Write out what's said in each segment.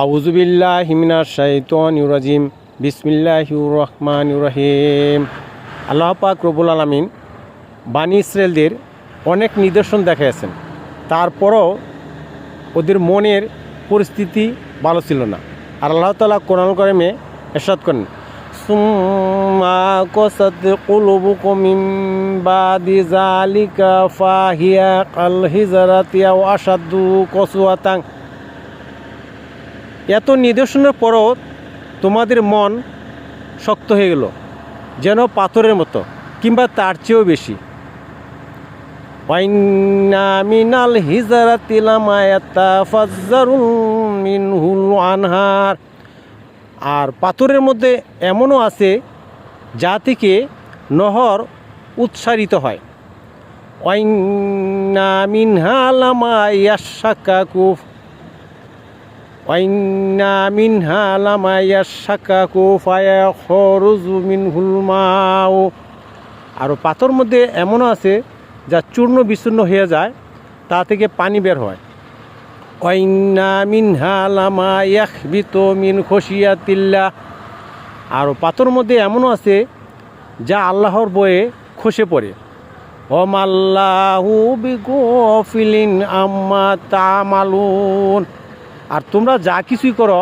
আউযু বিল্লাহি মিনাশ শাইতানির রাজিম। বিসমিল্লাহির রহমানির রহিম। আল্লাহ পাক রব্বুল আলামিন বানী ইসরায়েলদের অনেক নিদর্শন দেখিয়েছেন, তারপরও ওদের মনের পরিস্থিতি ভালো ছিল না। আর আল্লাহ তাআলা কোরআনুল কারীমে ইরশাদ করেন, সুম্মা কাসাত কুলুবুকুম মিন বাদি যালিকা ফাহিয়া কাল হিজরাতি আও আশাদ্দু কসওয়াতান। এত নিদর্শনের পরও তোমাদের মন শক্ত হয়ে গেল, যেন পাথরের মতো কিংবা তার চেয়েও বেশি। ওয়াইন্না মিনাল হিজরাতি লামা ইয়াতাফাজ্জারু মিনহুল আনহার। আর পাথরের মধ্যে এমনও আছে যা থেকে নহর উৎসারিত হয়। ওয়াইন্না মিনহা লামা ইয়াশাক্কাকু ওয়াইন্না মিনহা লামা ইয়াশাক্কাকু ফায়াখরুজু মিনহুল মাউ। আর পাথর মধ্যে এমনও আছে যা চূর্ণ বিচূর্ণ হয়ে যায়, তা থেকে পানি বের হয়। ওয়াইন্না মিনহা লামা ইয়াখবিতু মিন খশিয়াতিল্লাহ। আর পাথর মধ্যে এমনও আছে যা আল্লাহর ভয়ে খসে পড়ে। ওমাল্লাহু বিগাফিলিন আম্মা তা'মালুন। আর তোমরা যা কিছুই করো,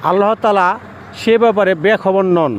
আল্লাহ তাআলা সে ব্যাপারে বেখবর নন।